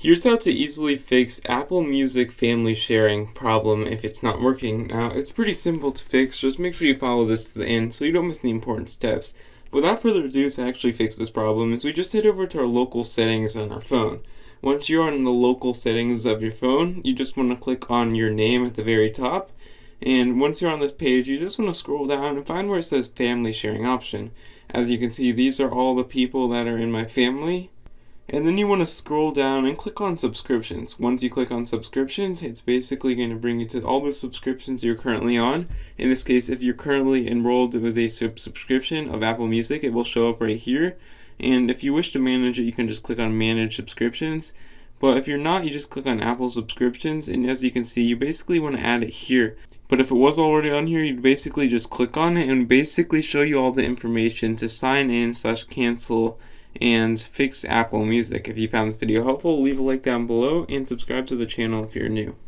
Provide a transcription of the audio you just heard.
Here's how to easily fix Apple Music family sharing problem if it's not working. Now, it's pretty simple to fix, just make sure you follow this to the end so you don't miss any important steps. Without further ado, to actually fix this problem is we just head over to our local settings on our phone. Once you're on the local settings of your phone, you just want to click on your name at the very top. And once you're on this page, you just want to scroll down and find where it says family sharing option. As you can see, these are all the people that are in my family. And then you want to scroll down and click on subscriptions. Once you click on subscriptions, it's basically going to bring you to all the subscriptions you're currently on. In this case, if you're currently enrolled with a subscription of Apple Music, it will show up right here. And if you wish to manage it, you can just click on manage subscriptions. But if you're not, you just click on Apple subscriptions, and as you can see, you basically want to add it here. But if it was already on here, you'd basically just click on it and basically show you all the information to sign in / cancel and fix Apple Music. If you found this video helpful, leave a like down below and subscribe to the channel if you're new.